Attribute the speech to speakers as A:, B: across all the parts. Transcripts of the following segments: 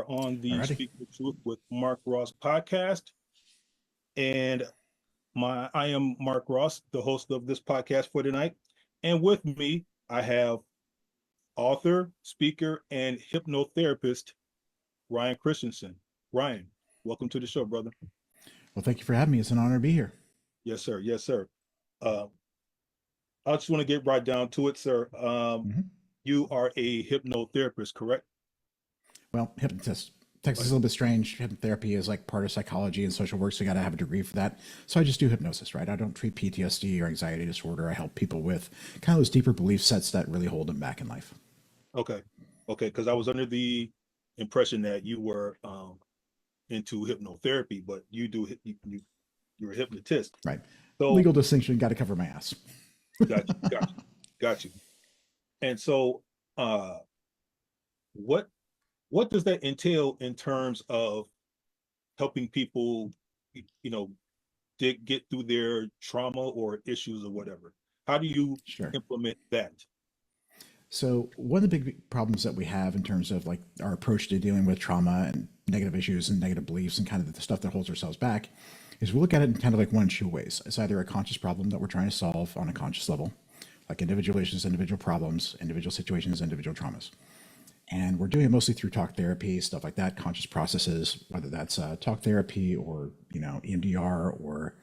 A: are on the
B: Alrighty.
A: Speak the Truth with Mark Ross podcast. And I am Mark Ross, the host of this podcast for tonight. And with me, I have author, speaker, and hypnotherapist, Ryan Christensen. Ryan, welcome to the show, brother.
B: Well, thank you for having me. It's an honor to be here.
A: Yes, sir. Yes, sir. Uh, I just want to get right down to it, sir. You are a hypnotherapist, correct?
B: Well, hypnotist. Texas is a little bit strange. Hypnotherapy is like part of psychology and social work, so you got to have a degree for that. So I just do hypnosis, right? I don't treat PTSD or anxiety disorder. I help people with kind of those deeper belief sets that really hold them back in life.
A: Okay. Okay. Because I was under the impression that you were into hypnotherapy, but you're a hypnotist.
B: Right.
A: So
B: Legal distinction, got to cover my ass.
A: got you. And so what does that entail in terms of helping people, get through their trauma or issues or whatever? How do you
B: Sure.
A: implement that?
B: So one of the big problems that we have in terms of like our approach to dealing with trauma and negative issues and negative beliefs and kind of the stuff that holds ourselves back is we look at it in kind of like one of two ways. It's either a conscious problem that we're trying to solve on a conscious level, like individual issues, individual problems, individual situations, individual traumas. And we're doing it mostly through talk therapy, stuff like that, conscious processes, whether that's talk therapy or, EMDR or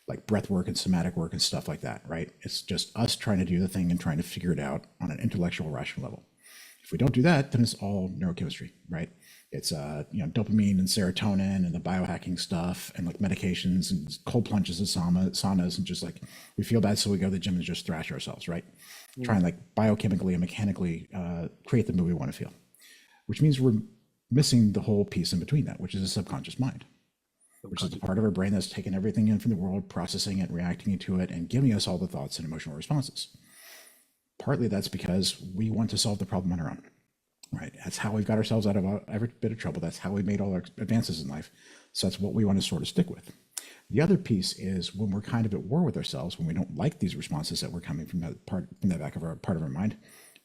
B: like breath work and somatic work and stuff like that, right? It's just us trying to do the thing and trying to figure it out on an intellectual, rational level. If we don't do that, then it's all neurochemistry, right? It's dopamine and serotonin and the biohacking stuff and like medications and cold plunges and saunas and just like we feel bad, so we go to the gym and just thrash ourselves, right? Try and like biochemically and mechanically create the movie we want to feel, which means we're missing the whole piece in between that, which is a subconscious mind, which is the part of our brain that's taking everything in from the world, processing it, reacting to it, and giving us all the thoughts and emotional responses. Partly that's because we want to solve the problem on our own, right? That's how we've got ourselves out of every bit of trouble. That's how we made all our advances in life. So that's what we want to sort of stick with. The other piece is when we're kind of at war with ourselves, when we don't like these responses that were coming from that back of our part of our mind,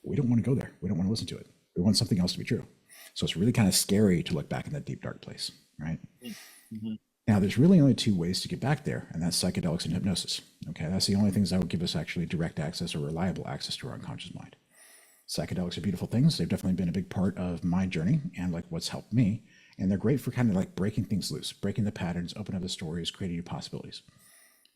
B: we don't want to go there. We don't want to listen to it. We want something else to be true. So it's really kind of scary to look back in that deep, dark place, right? Mm-hmm. Now, there's really only two ways to get back there, and that's psychedelics and hypnosis. Okay, that's the only things that would give us actually direct access or reliable access to our unconscious mind. Psychedelics are beautiful things. They've definitely been a big part of my journey and like what's helped me. And they're great for kind of like breaking things loose, breaking the patterns, opening up the stories, creating new possibilities.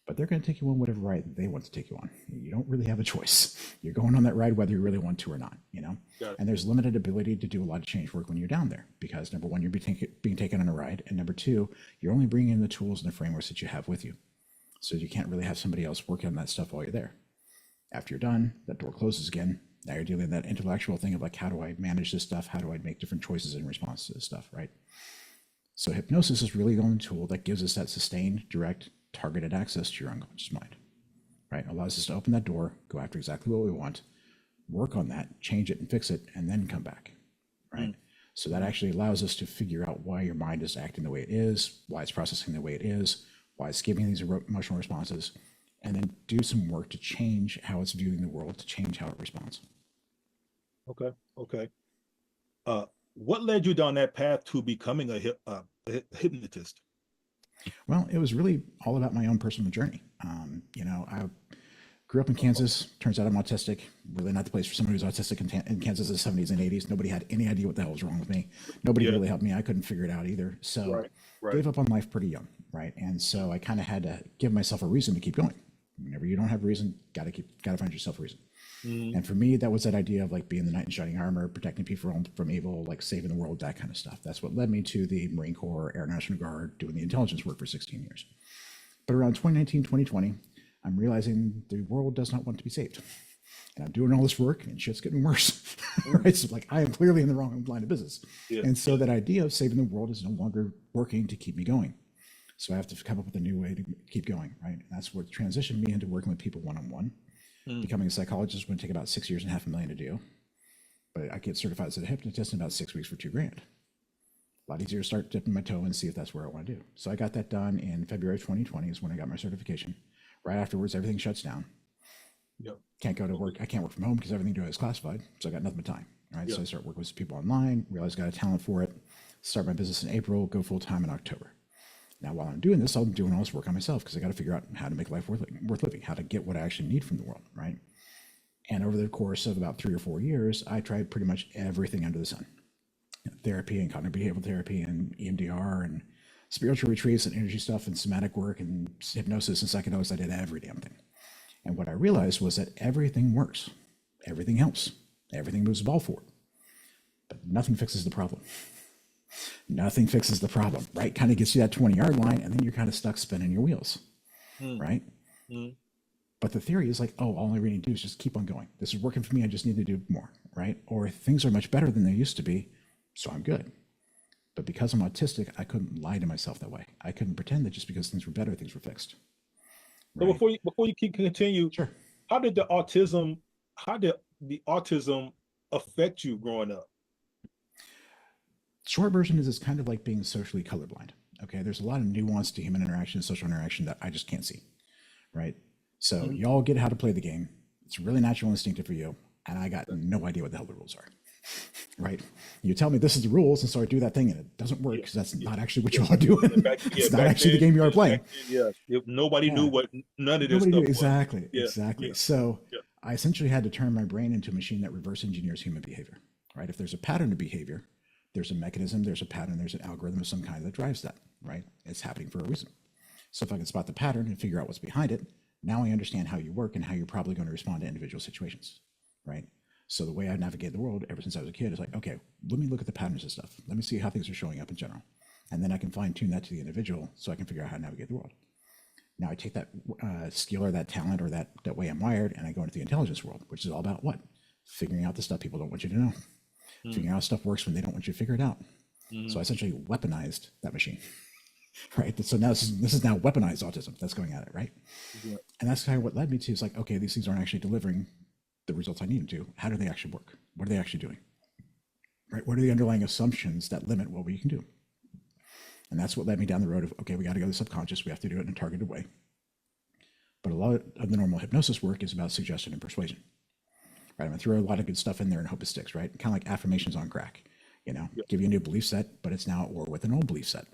B: But they're going to take you on whatever ride they want to take you on. You don't really have a choice. You're going on that ride whether you really want to or not, And there's limited ability to do a lot of change work when you're down there because number one, you're being taken on a ride. And number two, you're only bringing in the tools and the frameworks that you have with you. So you can't really have somebody else work on that stuff while you're there. After you're done, that door closes again. Now you're dealing with that intellectual thing of like, how do I manage this stuff? How do I make different choices in response to this stuff, right? So hypnosis is really the only tool that gives us that sustained, direct, targeted access to your unconscious mind, right? It allows us to open that door, go after exactly what we want, work on that, change it and fix it, and then come back, right? So that actually allows us to figure out why your mind is acting the way it is, why it's processing the way it is, why it's giving these emotional responses, and then do some work to change how it's viewing the world, to change how it responds.
A: Okay. What led you down that path to becoming a hypnotist?
B: Well, it was really all about my own personal journey. I grew up in Kansas. Turns out I'm autistic. Really not the place for someone who's autistic in Kansas in the 70s and 80s. Nobody had any idea what the hell was wrong with me. Nobody really helped me. I couldn't figure it out either. So gave up on life pretty young, right? And so I kind of had to give myself a reason to keep going. Whenever you don't have a reason, gotta find yourself a reason. And for me, that was that idea of like being the knight in shining armor, protecting people from evil, like saving the world, that kind of stuff. That's what led me to the Marine Corps, Air National Guard, doing the intelligence work for 16 years. But around 2019, 2020, I'm realizing the world does not want to be saved. And I'm doing all this work and shit's getting worse, right? So like I am clearly in the wrong line of business. And so that idea of saving the world is no longer working to keep me going. So I have to come up with a new way to keep going, right? And that's what transitioned me into working with people one-on-one. Becoming a psychologist would take about 6 years and $500,000 to do. But I get certified as a hypnotist in about 6 weeks for $2,000. A lot easier to start dipping my toe and see if that's where I want to do. So I got that done in February 2020 is when I got my certification. Right afterwards, everything shuts down. Can't go to work. I can't work from home because everything is classified. So I got nothing but time, right? So I start working with people online, realized I got a talent for it. start my business in April, go full time in October. Now, while I'm doing this, I'm doing all this work on myself because I got to figure out how to make life worth living, how to get what I actually need from the world, right? And over the course of about 3 or 4 years, I tried pretty much everything under the sun. Therapy and cognitive behavioral therapy and EMDR and spiritual retreats and energy stuff and somatic work and hypnosis and psychedelics. I did every damn thing. And what I realized was that everything works. Everything helps. Everything moves the ball forward. But nothing fixes the problem. Nothing fixes the problem, right? Kind of gets you that 20-yard line, and then you're kind of stuck spinning your wheels, right? But the theory is like, oh, all I really need to do is just keep on going. This is working for me. I just need to do more, right? Or things are much better than they used to be, so I'm good. But because I'm autistic, I couldn't lie to myself that way. I couldn't pretend that just because things were better, things were fixed.
A: So before you continue,
B: sure.
A: How did the autism affect you growing up?
B: Short version is it's kind of like being socially colorblind. Okay, there's a lot of nuance to human interaction, social interaction that I just can't see, right? So y'all get how to play the game. It's really natural and instinctive for you, and I got no idea what the hell the rules are, right? You tell me this is the rules, and so I do that thing, and it doesn't work because that's not actually what you are doing. It's not actually the game you are playing.
A: If nobody knew what none of this stuff was.
B: Exactly. So I essentially had to turn my brain into a machine that reverse engineers human behavior, right? If there's a pattern of behavior, there's a mechanism, there's a pattern, there's an algorithm of some kind that drives that, right? It's happening for a reason. So if I can spot the pattern and figure out what's behind it, now I understand how you work and how you're probably going to respond to individual situations, right? So the way I navigate the world ever since I was a kid is like, okay, let me look at the patterns of stuff. Let me see how things are showing up in general. And then I can fine tune that to the individual so I can figure out how to navigate the world. Now I take that skill or that talent or that way I'm wired and I go into the intelligence world, which is all about what? Figuring out the stuff people don't want you to know. Figuring out how stuff works when they don't want you to figure it out. So I essentially weaponized that machine, right? So now this is now weaponized autism that's going at it, right? And that's kind of what led me to is like, okay, these things aren't actually delivering the results I need them to. How do they actually work? What are they actually doing? Right? What are the underlying assumptions that limit what we can do? And that's what led me down the road of, okay, we got to go to the subconscious. We have to do it in a targeted way. But a lot of the normal hypnosis work is about suggestion and persuasion. Right, I'm gonna throw a lot of good stuff in there and hope it sticks, right? Kind of like affirmations on crack, give you a new belief set, but it's now at war with an old belief set.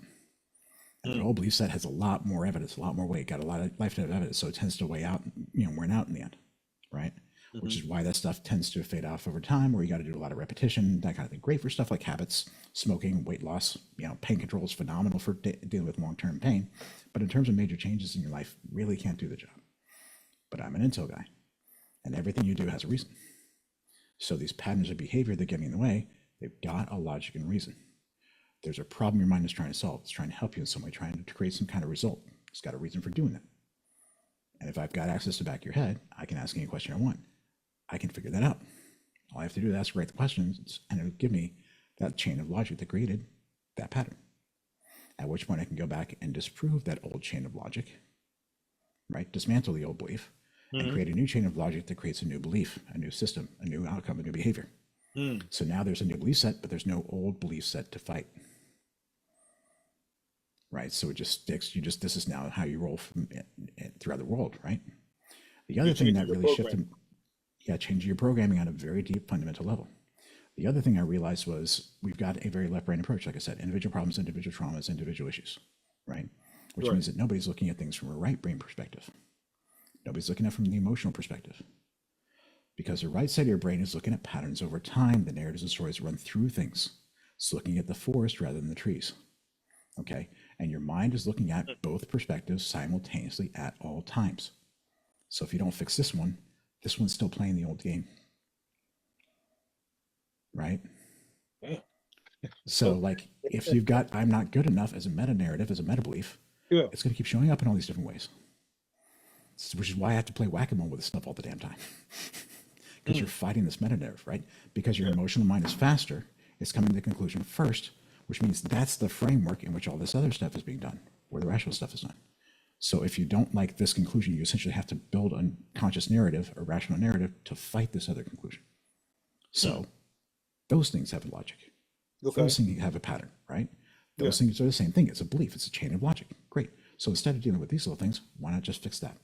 B: And the old belief set has a lot more evidence, a lot more weight, got a lot of lifetime evidence, so it tends to weigh out, wear out in the end, right? Which is why that stuff tends to fade off over time, where you got to do a lot of repetition, that kind of thing. Great for stuff like habits, smoking, weight loss, pain control is phenomenal for dealing with long-term pain. But in terms of major changes in your life, really can't do the job. But I'm an intel guy, and everything you do has a reason. So these patterns of behavior that get me in the way, they've got a logic and reason. There's a problem your mind is trying to solve. It's trying to help you in some way, trying to create some kind of result. It's got a reason for doing that. And if I've got access to the back of your head, I can ask any question I want. I can figure that out. All I have to do is ask the right questions, and it'll give me that chain of logic that created that pattern. At which point I can go back and disprove that old chain of logic, right? Dismantle the old belief, and create a new chain of logic that creates a new belief, a new system, a new outcome, a new behavior. So now there's a new belief set, but there's no old belief set to fight. Right? So it just sticks. This is now how you roll throughout the world, right? The other thing that really shifted, changing your programming on a very deep fundamental level. The other thing I realized was we've got a very left brain approach. Like I said, individual problems, individual traumas, individual issues, right? Which means that nobody's looking at things from a right brain perspective. Nobody's looking at it from the emotional perspective. Because the right side of your brain is looking at patterns over time, the narratives and stories run through things. It's looking at the forest rather than the trees. Okay? And your mind is looking at both perspectives simultaneously at all times. So if you don't fix this one's still playing the old game. Right? So like if you've got I'm not good enough as a meta narrative, as a meta belief, it's going to keep showing up in all these different ways. Which is why I have to play whack-a-mole with this stuff all the damn time. Because you're fighting this meta narrative, right? Because your emotional mind is faster, it's coming to the conclusion first, which means that's the framework in which all this other stuff is being done, where the rational stuff is done. So if you don't like this conclusion, you essentially have to build a conscious narrative, a rational narrative, to fight this other conclusion. So those things have a logic. Those things have a pattern, right? Those things are the same thing. It's a belief. It's a chain of logic. Great. So instead of dealing with these little things, why not just fix that?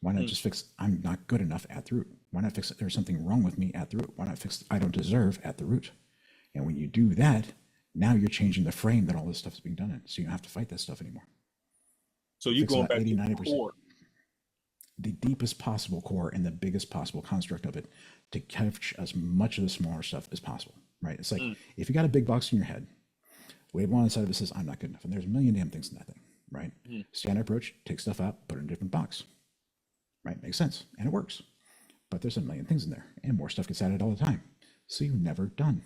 B: Why not just fix I'm not good enough at the root? Why not fix there's something wrong with me at the root? Why not fix I don't deserve at the root? And when you do that, Now you're changing the frame that all this stuff is being done in. So you don't have to fight that stuff anymore.
A: So
B: It
A: you're
B: fixes
A: going
B: about
A: back
B: 80,
A: to the
B: 90%.
A: core.
B: The deepest possible core and the biggest possible construct of it to catch as much of the smaller stuff as possible, right? It's like if you got a big box in your head, wave one on the side of it says, I'm not good enough. And there's a million damn things in that thing, right? Standard approach, take stuff out, put it in a different box, right? Makes sense. And it works. But there's a million things in there and more stuff gets added all the time. So you're never done.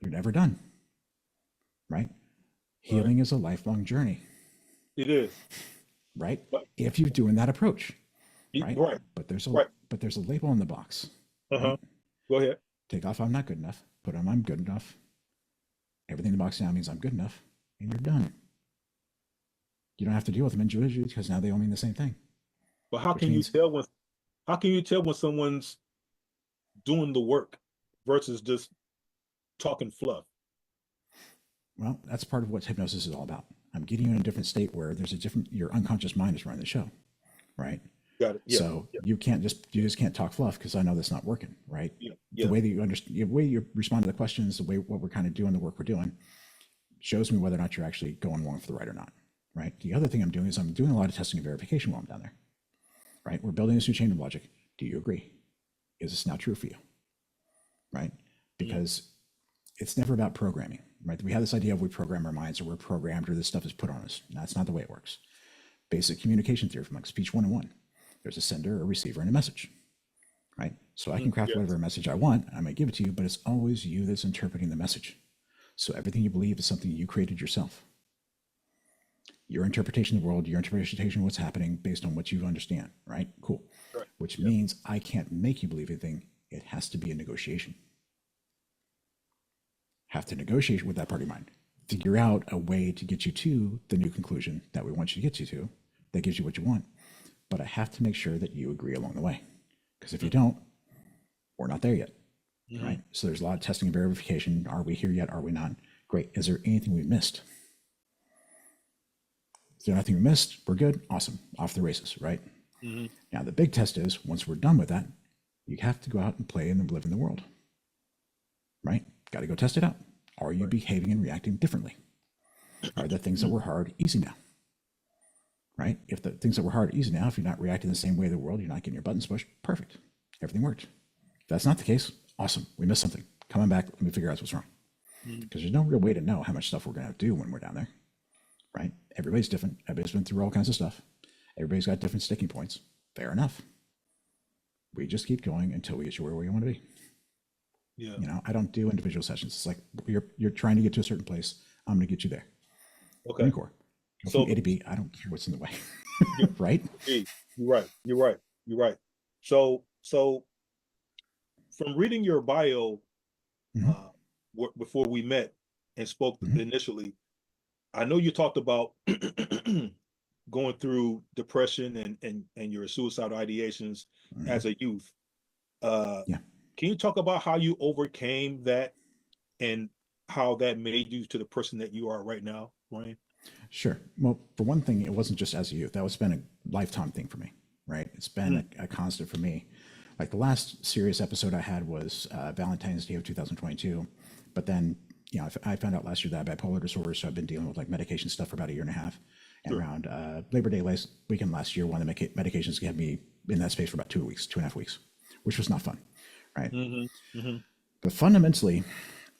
B: You're never done, right? Healing is a lifelong journey.
A: It is.
B: Right? If you're doing that approach, right?
A: Right.
B: But there's a
A: Right.
B: but there's a label in the box.
A: Right? Go ahead.
B: Take off I'm not good enough. Put on I'm good enough. Everything in the box now means I'm good enough, and you're done. You don't have to deal with them individually because now they all mean the same thing.
A: But how can you tell when someone's doing the work versus just talking fluff?
B: Well, that's part of what hypnosis is all about. I'm getting you in a different state where there's your unconscious mind is running the show, right?
A: Got it. Yeah.
B: So you just can't talk fluff because I know that's not working, right?
A: Yeah.
B: The way that you understand, the way you respond to the questions, the way what we're kind of doing, the work we're doing, shows me whether or not you're actually going along for the ride or not, right? The other thing I'm doing is I'm doing a lot of testing and verification while I'm down there, right? We're building this new chain of logic. Do you agree? Is this now true for you, right? Because it's never about programming, right? We have this idea of we program our minds or we're programmed or this stuff is put on us. That's not the way it works. Basic communication theory from like Speech 101. There's a sender, a receiver, and a message, right? So I can craft whatever message I want. I might give it to you, but it's always you that's interpreting the message. So everything you believe is something you created yourself. Your interpretation of the world, your interpretation of what's happening based on what you understand, right? Cool.
A: Right.
B: Which means I can't make you believe anything. It has to be a negotiation. Have to negotiate with that part of your mind. Figure out a way to get you to the new conclusion that we want you to get you to that gives you what you want. But I have to make sure that you agree along the way. Because if you don't, we're not there yet, right? So there's a lot of testing and verification. Are we here yet? Are we not? Great. Is there anything we missed? Is there nothing we missed? We're good. Awesome. Off the races, right? Now, the big test is once we're done with that, you have to go out and play and live in the world, right? Got to go test it out. Are you behaving and reacting differently? Are the things that were hard easy now? Right? If the things that were hard easy now, if you're not reacting the same way of the world, you're not getting your buttons pushed, perfect. Everything worked. If that's not the case, awesome. We missed something. Come on back. Let me figure out what's wrong. Because there's no real way to know how much stuff we're going to do when we're down there, right? Everybody's different. Everybody's been through all kinds of stuff. Everybody's got different sticking points. Fair enough. We just keep going until we get you where we want to be.
A: Yeah.
B: You know, I don't do individual sessions. It's like you're trying to get to a certain place. I'm going to get you there.
A: Okay.
B: Core. So from A to B, I don't care what's in the way. Right?
A: You're right. You're right. So from reading your bio before we met and spoke initially, I know you talked about going through depression and your suicidal ideations as a youth. Can you talk about how you overcame that and how that made you to the person that you are right now, Ryan?
B: Sure. Well, for one thing, it wasn't just as a youth. That was been a lifetime thing for me, right? It's been a constant for me. Like the last serious episode I had was Valentine's Day of 2022. But then, you know, I found out last year that I have bipolar disorder, so I've been dealing with like medication stuff for about 1.5 years. And around Labor Day weekend last year, one of the medications had me in that space for about 2.5 weeks, which was not fun, right? But fundamentally,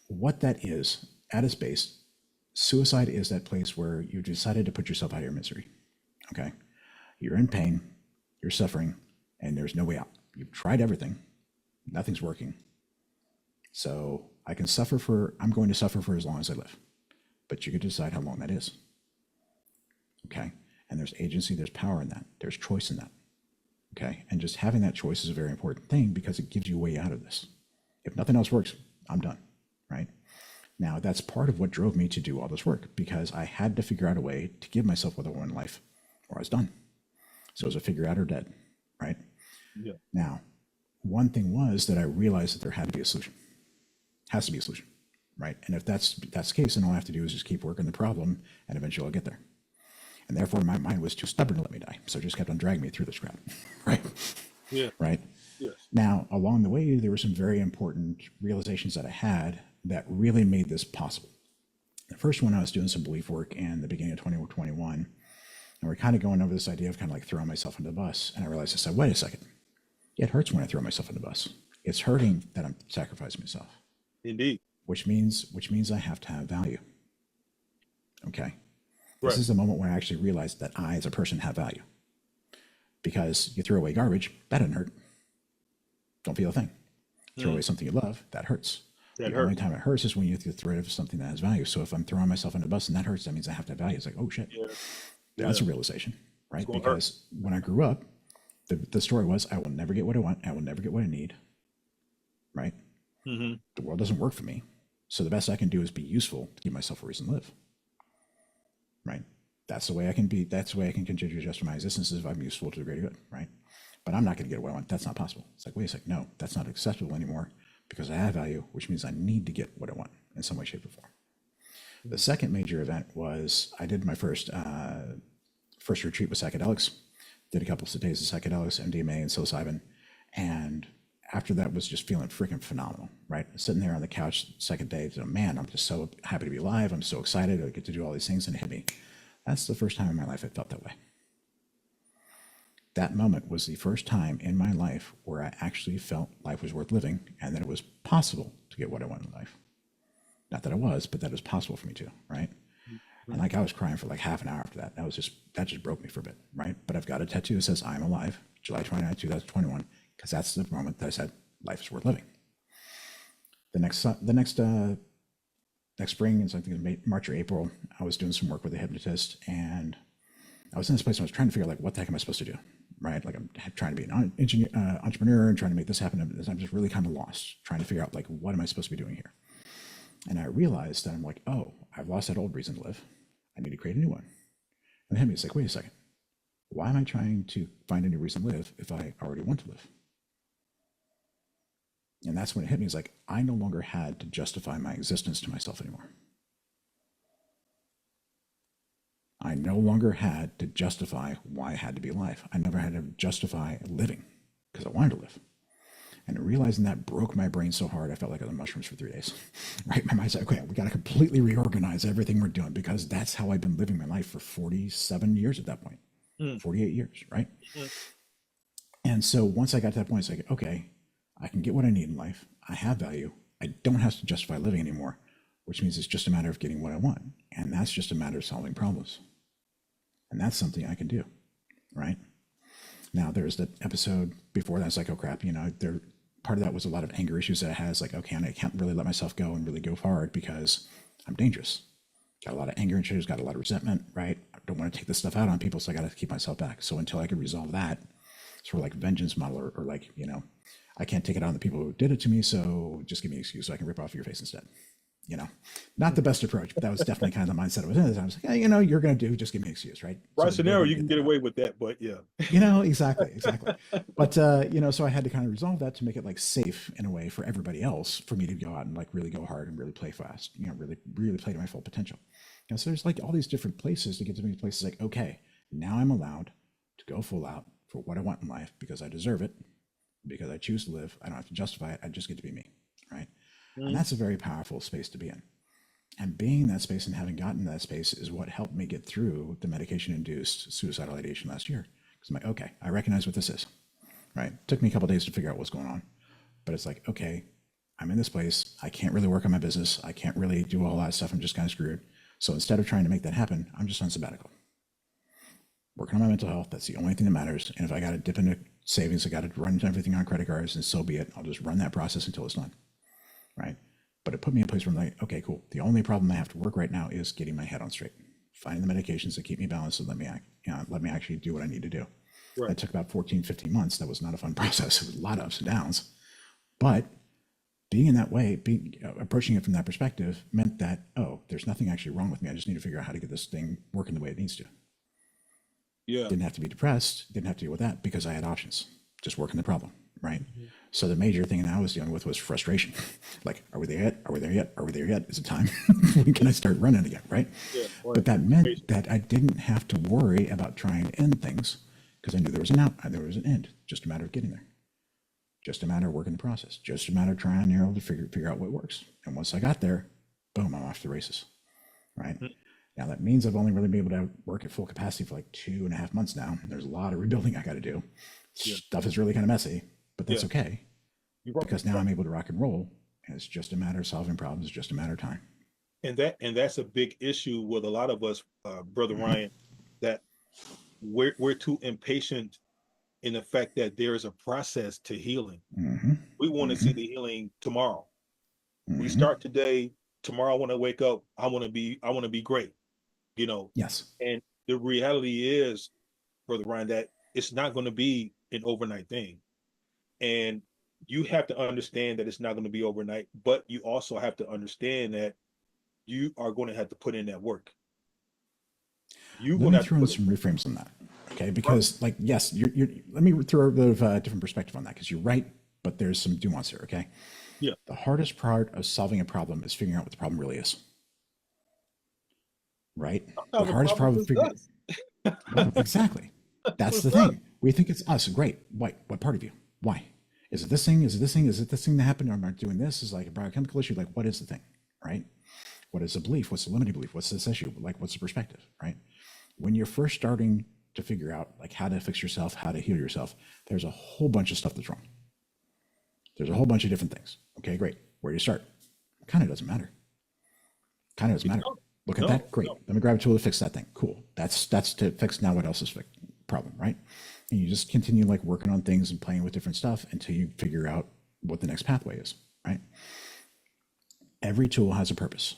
B: what that is at its base, suicide is that place where you decided to put yourself out of your misery. Okay. You're in pain, you're suffering, and there's no way out. You've tried everything, nothing's working. So I'm going to suffer for as long as I live, but you can decide how long that is. Okay. And there's agency, there's power in that. There's choice in that. Okay. And just having that choice is a very important thing because it gives you a way out of this. If nothing else works, I'm done. Right. Now, that's part of what drove me to do all this work because I had to figure out a way to give myself what I want in life or I was done. So it was a figure out or dead. Right.
A: Yeah.
B: Now, one thing was that I realized that there had to be a solution. Has to be a solution. Right. And if that's the case, then all I have to do is just keep working the problem and eventually I'll get there. And therefore, my mind was too stubborn to let me die. So it just kept on dragging me through this crap. Right.
A: Yeah.
B: Right.
A: Yes.
B: Now, along the way, there were some very important realizations that I had that really made this possible. The first one, I was doing some belief work in the beginning of 2021, and we're kind of going over this idea of kind of like throwing myself under the bus. And I realized, I said, wait a second. It hurts when I throw myself under the bus. It's hurting that I'm sacrificing myself.
A: Indeed.
B: Which means I have to have value. Okay.
A: Right.
B: This is the moment where I actually realized that I, as a person, have value. Because you throw away garbage, that doesn't hurt. Don't feel a thing. Throw away something you love, that hurts. The only time it hurts is when you throw away something that has value. So if I'm throwing myself under the bus and that hurts, that means I have to have value. It's like, oh shit. Yeah. That's a realization, right? Because when I grew up, the story was, I will never get what I want. I will never get what I need. Right? Mm-hmm. The world doesn't work for me. So the best I can do is be useful to give myself a reason to live. Right? That's the way I can be. That's the way I can continue to justify my existence, is if I'm useful to the greater good. Right? But I'm not going to get what I want. That's not possible. It's like, wait a second. No, that's not acceptable anymore, because I have value, which means I need to get what I want in some way, shape, or form. The second major event was I did my first retreat with psychedelics. Did a couple of days of psychedelics, MDMA and psilocybin. And after that was just feeling freaking phenomenal, right? Sitting there on the couch, second day, man, I'm just so happy to be alive. I'm so excited. I get to do all these things, and it hit me. That's the first time in my life I felt that way. That moment was the first time in my life where I actually felt life was worth living, and that it was possible to get what I want in life. Not that I was, but that it was possible for me to, right? And like, I was crying for like half an hour after that. That just broke me for a bit, right? But I've got a tattoo that says I'm alive, July 29, 2021, because that's the moment that I said life is worth living. The next spring, it's like March or April, I was doing some work with a hypnotist, and I was in this place where I was trying to figure out, like, what the heck am I supposed to do, right? Like, I'm trying to be an entrepreneur and trying to make this happen. I'm just really kind of lost, trying to figure out, like, what am I supposed to be doing here? And I realized that I'm like, oh, I've lost that old reason to live. I need to create a new one. And it hit me, it's like, wait a second. Why am I trying to find a new reason to live if I already want to live? And that's when it hit me. It's like, I no longer had to justify my existence to myself anymore. I no longer had to justify why I had to be alive. I never had to justify living because I wanted to live. And realizing that broke my brain so hard, I felt like I was on mushrooms for 3 days. Right? My mind said, okay, we got to completely reorganize everything we're doing, because that's how I've been living my life for 47 years at that point, 48 years, right? And so once I got to that point, it's like, okay, I can get what I need in life. I have value. I don't have to justify living anymore, which means it's just a matter of getting what I want. And that's just a matter of solving problems. And that's something I can do, right? Now, there's the episode before that. It's like, oh crap, part of that was a lot of anger issues that I had. It's like, okay, and I can't really let myself go and really go forward because I'm dangerous. Got a lot of anger issues, got a lot of resentment, right? I don't want to take this stuff out on people, so I got to keep myself back. So until I can resolve that, sort of like vengeance model, or like, I can't take it out on the people who did it to me, so just give me an excuse so I can rip off your face instead. Not the best approach, but that was definitely kind of the mindset I was in. I was like, hey, you're going to do, just give me an excuse, right?
A: Right scenario, you can get away with that, but yeah.
B: Exactly. But, so I had to kind of resolve that to make it like safe in a way for everybody else, for me to go out and like really go hard and really play fast, really, really play to my full potential. So there's like all these different places to get to me places like, okay, now I'm allowed to go full out for what I want in life because I deserve it, because I choose to live. I don't have to justify it. I just get to be me, right? And that's a very powerful space to be in. And being in that space and having gotten to that space is what helped me get through the medication-induced suicidal ideation last year. Because I'm like, okay, I recognize what this is, right? It took me a couple of days to figure out what's going on. But it's like, okay, I'm in this place. I can't really work on my business. I can't really do a whole lot of stuff. I'm just kind of screwed. So instead of trying to make that happen, I'm just on sabbatical. Working on my mental health, that's the only thing that matters. And if I got to dip into savings, I got to run everything on credit cards, and so be it. I'll just run that process until it's done. Right? But it put me in a place where I'm like, okay, cool. The only problem I have to work right now is getting my head on straight, finding the medications that keep me balanced and let me actually do what I need to do. Right. It took about 14, 15 months. That was not a fun process. It was a lot of ups and downs. But being in that way, approaching it from that perspective meant that, oh, there's nothing actually wrong with me. I just need to figure out how to get this thing working the way it needs to. Yeah. Didn't have to be depressed. Didn't have to deal with that because I had options. Just working the problem. Right. Mm-hmm. So the major thing that I was dealing with was frustration. Like, are we there yet? Are we there yet? Are we there yet? Is it time? When can I start running again? Right. Yeah, but that meant that I didn't have to worry about trying to end things because I knew there was an out, there was an end, just a matter of getting there. Just a matter of working the process. Just a matter of trying and error to figure out what works. And once I got there, boom, I'm off to the races. Right. Now that means I've only really been able to work at full capacity for like 2.5 months now. There's a lot of rebuilding I got to do.
A: Yeah.
B: Stuff is really kind of messy, but that's
A: Yeah.
B: okay. Because now I'm able to rock and roll. And it's just a matter of solving problems. It's just a matter of time.
A: And that's a big issue with a lot of us, Brother Ryan, that we're too impatient in the fact that there is a process to healing. We want to see the healing tomorrow. We start today. Tomorrow when I wake up, I want to be great. You know.
B: Yes.
A: And the reality is, Brother Ryan, that it's not going to be an overnight thing. And you have to understand that it's not going to be overnight, but you also have to understand that you are going to have to put in that work.
B: Let me throw in some reframes on that. Okay. Because like, yes, let me throw a bit of a different perspective on that, because you're right, but there's some nuance here. Okay.
A: Yeah.
B: The hardest part of solving a problem is figuring out what the problem really is. Right. The hardest problem is well, exactly. That's the thing. We think it's us. Great. What part of you? Why? Is it this thing? Is it this thing? Is it this thing that happened? Or am I doing this? Is like a biochemical issue? Like, what is the thing? Right. What is the belief? What's the limiting belief? What's this issue? Like, what's the perspective? Right. When you're first starting to figure out like how to fix yourself, how to heal yourself, there's a whole bunch of stuff that's wrong. There's a whole bunch of different things. Okay, great. Where do you start? Kind of doesn't matter. Kind of doesn't matter. Look at that. Great. Let me grab a tool to fix that thing. Cool. That's to fix now what else is problem, right? And you just continue like working on things and playing with different stuff until you figure out what the next pathway is, right? Every tool has a purpose.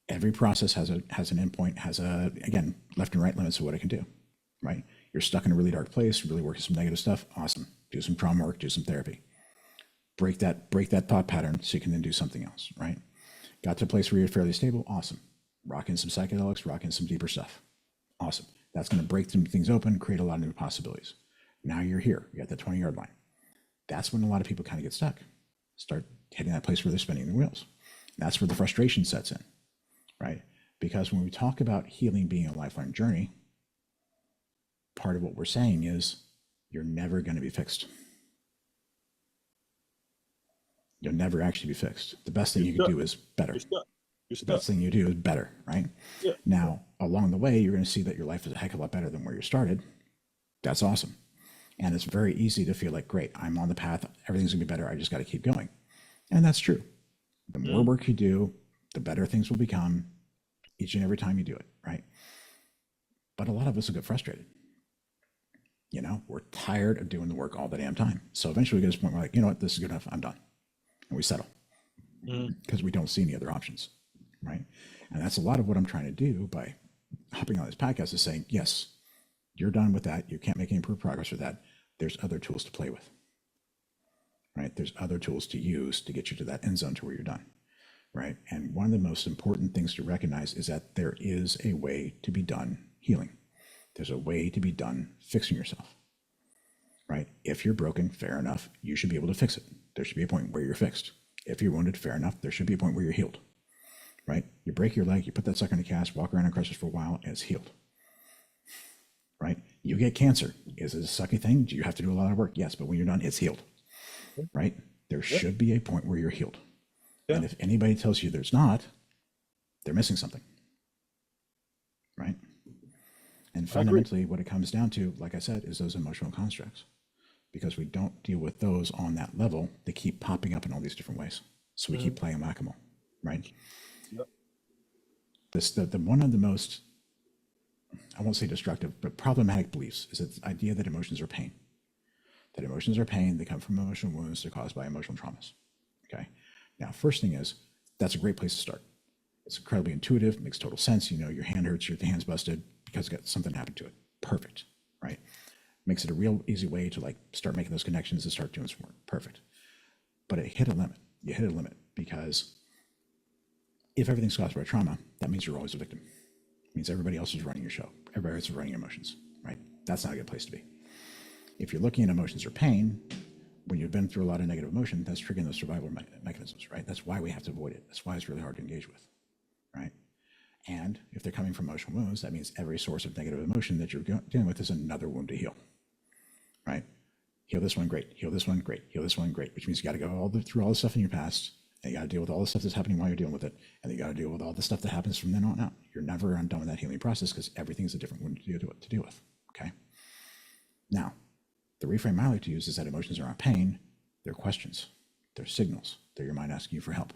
B: Every process has an endpoint, has again, left and right limits of what it can do, right? You're stuck in a really dark place, really working some negative stuff. Awesome. Do some trauma work, do some therapy. Break that thought pattern so you can then do something else, right? Got to a place where you're fairly stable. Awesome. Rock in some psychedelics, rock in some deeper stuff. Awesome. That's going to break some things open, create a lot of new possibilities. Now you're here. You got the 20-yard line. That's when a lot of people kind of get stuck. Start hitting that place where they're spinning their wheels. That's where the frustration sets in, right? Because when we talk about healing being a lifelong journey, part of what we're saying is you're never going to be fixed. You'll never actually be fixed. The best thing you can do is better. The best thing you do is better, right?
A: Yeah.
B: Now, along the way, you're going to see that your life is a heck of a lot better than where you started. That's awesome. And it's very easy to feel like, great, I'm on the path. Everything's going to be better. I just got to keep going. And that's true. The more work you do, the better things will become each and every time you do it, right? But a lot of us will get frustrated. You know, we're tired of doing the work all the damn time. So eventually we get to this point where we're like, you know what, this is good enough. I'm done. And we settle because we don't see any other options, right? And that's a lot of what I'm trying to do by hopping on this podcast is saying, yes, you're done with that. You can't make any progress with that. There's other tools to play with, right? There's other tools to use to get you to that end zone to where you're done, right? And one of the most important things to recognize is that there is a way to be done healing. There's a way to be done fixing yourself, right? If you're broken, fair enough, you should be able to fix it. There should be a point where you're fixed. If you're wounded, fair enough, there should be a point where you're healed, right? You break your leg, you put that sucker in a cast, walk around on crutches for a while, and it's healed, right? You get cancer. Is it a sucky thing? Do you have to do a lot of work? Yes, but when you're done, it's healed, right? There should be a point where you're healed. And if anybody tells you there's not, they're missing something, right? And fundamentally, what it comes down to, like I said, is those emotional constructs. Because we don't deal with those on that level, they keep popping up in all these different ways. So we keep playing whack-a-mole, right?
A: Yep.
B: The one of the most, I won't say destructive, but problematic beliefs is the idea that emotions are pain. That emotions are pain, they come from emotional wounds, they're caused by emotional traumas. Okay. Now, first thing is, that's a great place to start. It's incredibly intuitive, makes total sense. You know, your hand hurts, your hand's busted because something happened to it. Perfect, right? Makes it a real easy way to like start making those connections and start doing some work. Perfect. But it hit a limit. You hit a limit because if everything's caused by trauma, that means you're always a victim. It means everybody else is running your show. Everybody else is running your emotions, right? That's not a good place to be. If you're looking at emotions or pain, when you've been through a lot of negative emotion, that's triggering those survival mechanisms, right? That's why we have to avoid it. That's why it's really hard to engage with, right? And if they're coming from emotional wounds, that means every source of negative emotion that you're dealing with is another wound to heal, right? Heal this one, great. Heal this one, great. Heal this one, great. Which means you got to go through all the stuff in your past, and you got to deal with all the stuff that's happening while you're dealing with it, and you got to deal with all the stuff that happens from then on out. You're never done with that healing process because everything's a different one to deal with. Okay. Now, the reframe I like to use is that emotions are not pain; they're questions, they're signals. They're your mind asking you for help.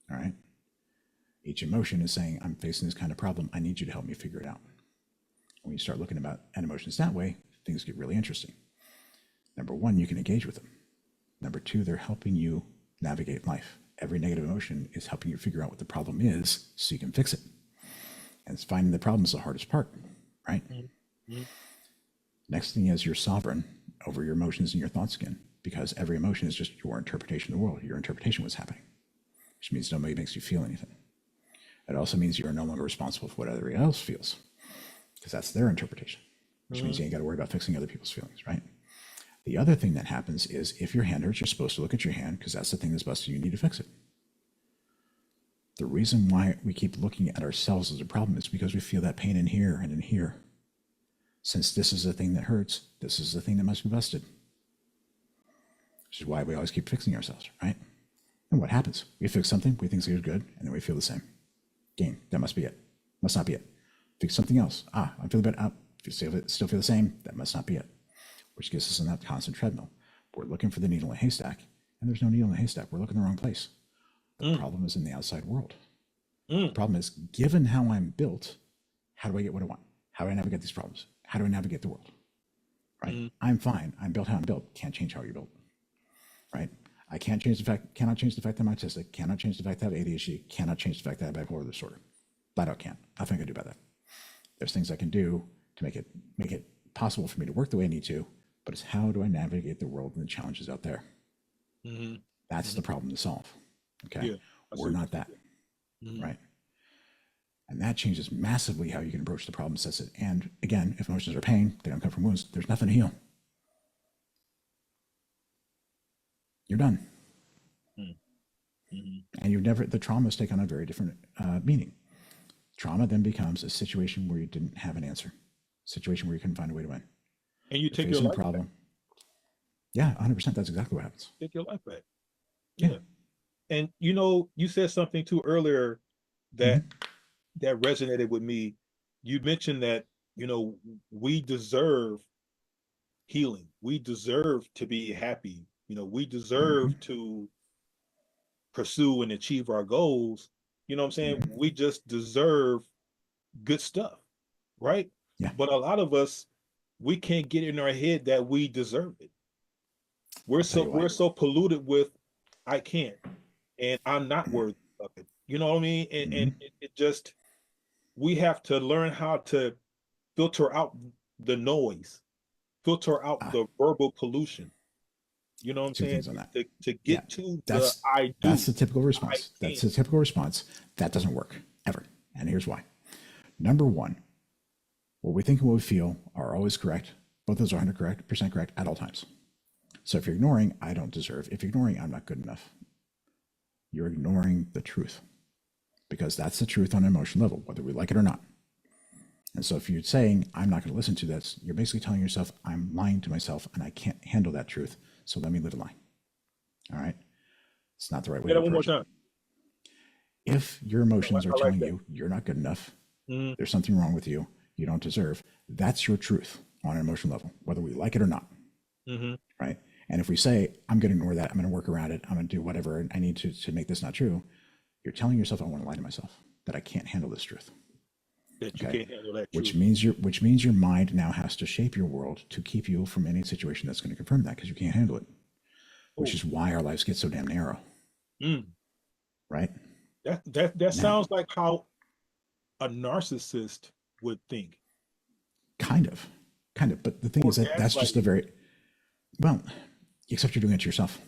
B: All right. Each emotion is saying, "I'm facing this kind of problem. I need you to help me figure it out." When you start looking at emotions that way, things get really interesting. Number one, you can engage with them. Number two, they're helping you navigate life. Every negative emotion is helping you figure out what the problem is so you can fix it. And it's finding the problem is the hardest part, right? Mm-hmm. Next thing is you're sovereign over your emotions and your thoughts again, because every emotion is just your interpretation of the world, your interpretation of what's happening, which means nobody makes you feel anything. It also means you are no longer responsible for what everybody else feels, because that's their interpretation, which means you ain't got to worry about fixing other people's feelings, right? The other thing that happens is if your hand hurts, you're supposed to look at your hand because that's the thing that's busted. You need to fix it. The reason why we keep looking at ourselves as a problem is because we feel that pain in here and in here. Since this is the thing that hurts, this is the thing that must be busted. Which is why we always keep fixing ourselves, right? And what happens? We fix something, we think it's good, and then we feel the same. Game, that must be it. Must not be it. Fix something else. I'm feeling better. If you still feel the same, that must not be it. Which gets us in that constant treadmill. We're looking for the needle in a haystack, and there's no needle in a haystack. We're looking in the wrong place. The problem is in the outside world. The problem is, given how I'm built, how do I get what I want? How do I navigate these problems? How do I navigate the world? Right? I'm fine. I'm built how I'm built. Can't change how you're built. Right? I cannot change the fact that I'm autistic, cannot change the fact that I have ADHD, cannot change the fact that I have bipolar disorder. Flat out can't. Nothing I can do about that. There's things I can do to make it possible for me to work the way I need to, but it's how do I navigate the world and the challenges out there? That's the problem to solve. Okay. Yeah, we're not that. Right. And that changes massively how you can approach the problem sets it. And again, if emotions are pain, they don't come from wounds, there's nothing to heal. You're done. And the traumas take on a very different meaning. Trauma then becomes a situation where you didn't have an answer, a situation where you couldn't find a way to win.
A: And you take your life problem back.
B: Yeah, 100%. That's exactly what happens.
A: Take your life back. Yeah. And you said something too earlier that resonated with me. You mentioned that, we deserve healing. We deserve to be happy. We deserve to pursue and achieve our goals. You know what I'm saying? We just deserve good stuff, right?
B: Yeah.
A: But a lot of us, we can't get in our head that we deserve it. We're so polluted with I can't and I'm not worthy of it. You know what I mean? And it just, we have to learn how to filter out the noise, filter out the verbal pollution. You know what I'm saying?
B: On that.
A: To get to
B: that's,
A: the I do.
B: That's the typical response. That's the typical response. That doesn't work ever. And here's why. Number one, what we think and what we feel are always correct. Both those are 100% correct at all times. So if you're ignoring, I don't deserve, if you're ignoring, I'm not good enough, you're ignoring the truth, because that's the truth on an emotional level, whether we like it or not. And so if you're saying, I'm not going to listen to this, you're basically telling yourself, I'm lying to myself and I can't handle that truth. So let me live a lie. All right. It's not the right way to approach it. If your emotions are telling you you're not good enough, there's something wrong with you, you don't deserve, that's your truth on an emotional level, whether we like it or not. Right. And if we say, I'm going to ignore that, I'm going to work around it, I'm going to do whatever I need to make this not true, you're telling yourself, I want to lie to myself, that I can't handle this truth.
A: That you can't handle that truth.
B: Which means your mind now has to shape your world to keep you from any situation that's going to confirm that, because you can't handle it. Which is why our lives get so damn narrow. Right?
A: That sounds like how a narcissist would think.
B: Kind of. But the thing is that's just a very, well, except you're doing it to yourself.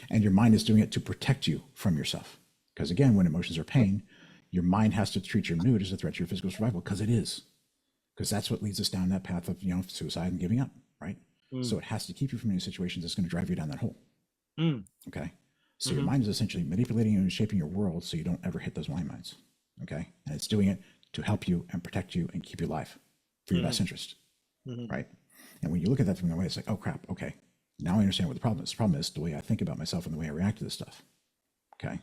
B: And your mind is doing it to protect you from yourself. Because again, when emotions are pain, your mind has to treat your mood as a threat to your physical survival, because it is. Because that's what leads us down that path of, suicide and giving up, right? So it has to keep you from any situations that's going to drive you down that hole. Okay? So your mind is essentially manipulating you and shaping your world so you don't ever hit those landmines. Okay? And it's doing it to help you and protect you and keep you alive for your best interest. Right? And when you look at that from the way, it's like, oh crap, okay, now I understand what the problem is. The problem is the way I think about myself and the way I react to this stuff. Okay.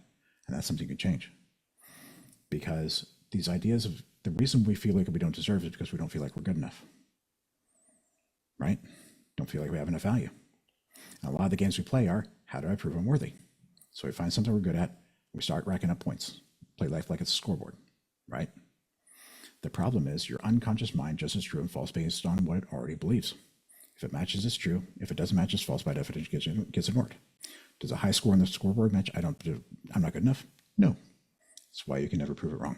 B: And that's something you can change. Because these ideas of the reason we feel like we don't deserve is because we don't feel like we're good enough. Right? Don't feel like we have enough value. And a lot of the games we play are, how do I prove I'm worthy? So we find something we're good at, we start racking up points. Play life like it's a scoreboard, right? The problem is your unconscious mind just is true and false based on what it already believes. If it matches, it's true. If it doesn't match, it's false. By definition, gets ignored. Does a high score on the scoreboard match? I'm not good enough? No. That's why you can never prove it wrong.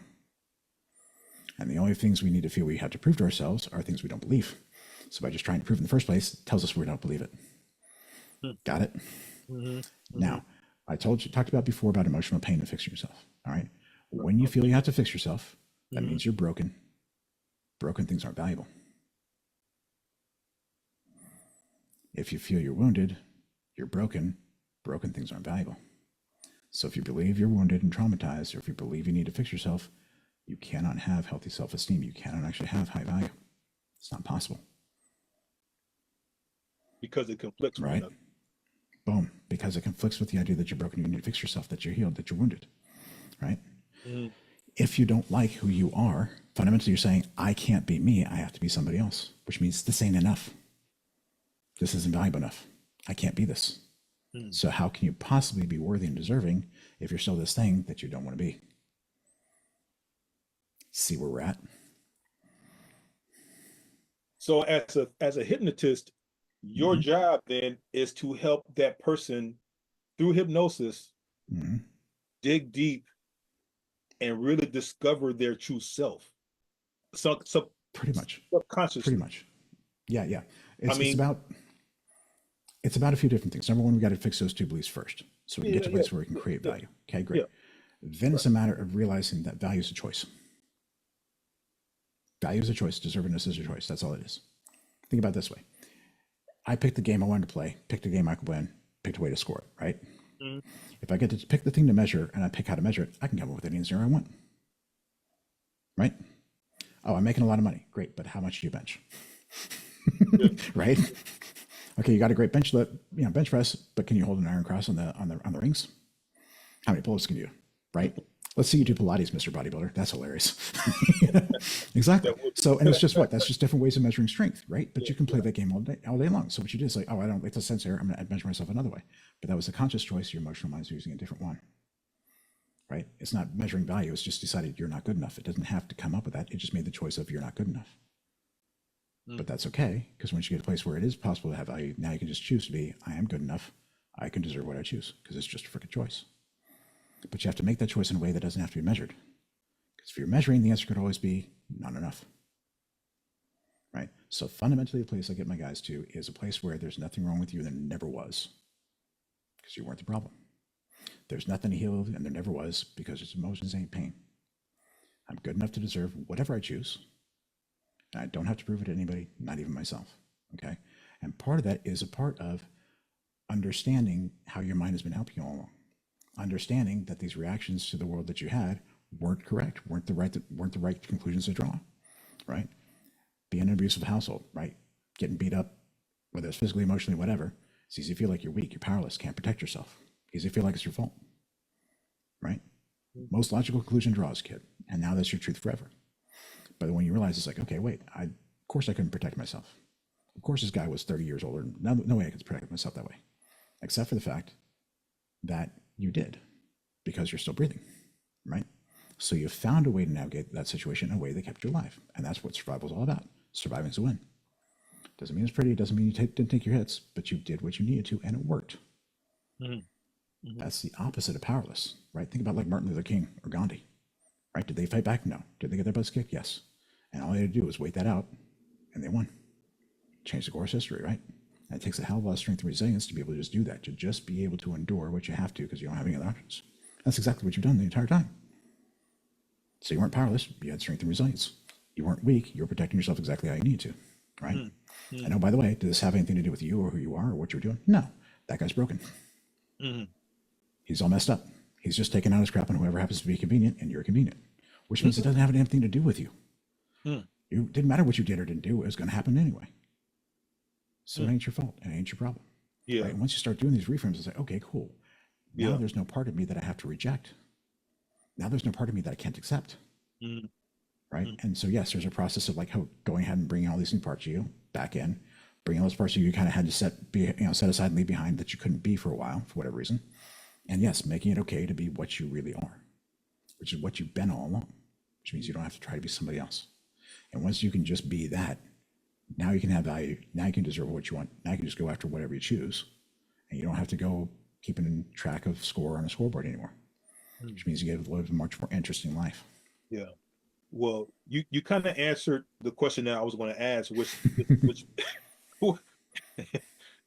B: And the only things we need to feel we have to prove to ourselves are things we don't believe. So by just trying to prove in the first place, it tells us we don't believe it. Got it? Mm-hmm. Now, I talked about before about emotional pain and fixing yourself. All right. When you feel you have to fix yourself, that means you're broken. Broken things aren't valuable. If you feel you're wounded, you're broken. Broken things aren't valuable. So if you believe you're wounded and traumatized, or if you believe you need to fix yourself, you cannot have healthy self-esteem. You cannot actually have high value. It's not possible.
A: Because it conflicts with
B: right? Boom. Because it conflicts with the idea that you're broken, you need to fix yourself, that you're healed, that you're wounded, right? If you don't like who you are, fundamentally you're saying, I can't be me, I have to be somebody else, which means this ain't enough. This isn't valuable enough. I can't be this. So how can you possibly be worthy and deserving if you're still this thing that you don't want to be? See where we're at?
A: So as a hypnotist, your job then is to help that person through hypnosis dig deep and really discover their true self. So
B: pretty much
A: subconsciously.
B: Pretty much. Yeah. It's about a few different things. Number one, we got to fix those two beliefs first. So we can get to a place where we can create value. Okay, great. Then it's a matter of realizing that value is a choice. Value is a choice. Deservedness is a choice. That's all it is. Think about it this way. I picked the game I wanted to play, picked a game I could win, picked a way to score it, right? If I get to pick the thing to measure and I pick how to measure it, I can come up with any answer I want. Right? Oh, I'm making a lot of money. Great, but how much do you bench? Right? Okay, you got a great bench press, but can you hold an iron cross on the rings? How many pull-ups can you do? Right? Let's see you do Pilates, Mr. Bodybuilder. That's hilarious. Exactly. So, and it's just that's just different ways of measuring strength, right? But you can play that game all day long. So what you do is like, oh, I don't like the sense here. I'm going to measure myself another way. But that was a conscious choice. Your emotional mind is using a different one, right? It's not measuring value. It's just decided you're not good enough. It doesn't have to come up with that. It just made the choice of you're not good enough. But that's okay, because once you get to a place where it is possible to have value, now you can just choose to be, I am good enough. I can deserve what I choose, because it's just a freaking choice. But you have to make that choice in a way that doesn't have to be measured. Because if you're measuring, the answer could always be not enough. Right? So fundamentally, the place I get my guys to is a place where there's nothing wrong with you and there never was. Because you weren't the problem. There's nothing to heal and there never was, because it's emotions ain't pain. I'm good enough to deserve whatever I choose. And I don't have to prove it to anybody, not even myself. Okay? And part of that is a part of understanding how your mind has been helping you all along. Understanding that these reactions to the world that you had weren't correct, weren't the right conclusions to draw, right? Being in an abusive household, right? Getting beat up, whether it's physically, emotionally, whatever. It's easy to feel like you're weak, you're powerless, can't protect yourself. Easy to feel like it's your fault, right? Most logical conclusion draws, kid. And now that's your truth forever. But when you realize it's like, okay, wait, of course I couldn't protect myself. Of course this guy was 30 years older. No way I could protect myself that way. Except for the fact that you did, because you're still breathing, right? So you found a way to navigate that situation in a way that kept you alive. And that's what survival is all about. Surviving is a win. Doesn't mean it's pretty, doesn't mean you didn't take your hits, but you did what you needed to and it worked. That's the opposite of powerless, right? Think about like Martin Luther King or Gandhi, right? Did they fight back? No. Did they get their butts kicked? Yes. And all they had to do was wait that out and they won. Changed the course of history, right? And it takes a hell of a lot of strength and resilience to be able to just do that, to just be able to endure what you have to because you don't have any other options. That's exactly what you've done the entire time. So you weren't powerless, you had strength and resilience. You weren't weak, you were protecting yourself exactly how you need to, right? And oh, by the way, did this have anything to do with you or who you are or what you're doing? No, that guy's broken. He's all messed up. He's just taking out his crap on whoever happens to be convenient, and you're convenient, which means it doesn't have anything to do with you. It didn't matter what you did or didn't do, it was going to happen anyway. So it ain't your fault. It ain't your problem.
A: Yeah.
B: Right. And once you start doing these reframes, it's like, okay, cool. Now
A: Yeah.
B: there's no part of me that I have to reject. Now there's no part of me that I can't accept.
A: Mm.
B: Right.
A: Mm.
B: And so, yes, there's a process of like going ahead and bringing all these new parts of you back in, bringing all those parts of you kind of had to set aside and leave behind that you couldn't be for a while for whatever reason. And yes, making it okay to be what you really are, which is what you've been all along, which means you don't have to try to be somebody else. And once you can just be that, now you can have value. Now you can deserve what you want. Now you can just go after whatever you choose. And you don't have to go keeping track of score on a scoreboard anymore, which means you get to live a much more interesting life.
A: Yeah. Well, you kind of answered the question that I was going to ask, which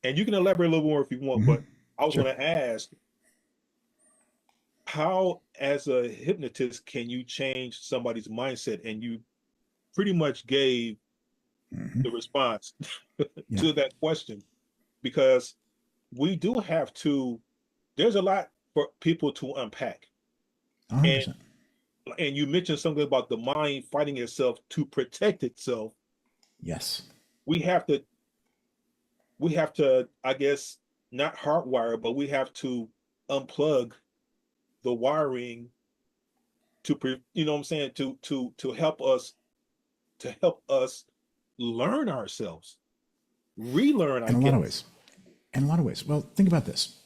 A: and you can elaborate a little more if you want, but I was
B: Sure.
A: going to ask, how, as a hypnotist, can you change somebody's mindset? And you pretty much gave the response
B: Yeah.
A: to that question, because we do have to, there's a lot for people to unpack.
B: 100%.
A: And you mentioned something about the mind fighting itself to protect itself.
B: Yes.
A: We have to, I guess, not hardwire, but we have to unplug the wiring to, you know what I'm saying, to help us learn ourselves, relearn, I
B: In a lot of
A: guess.
B: ways. In a lot of ways. Well, think about this.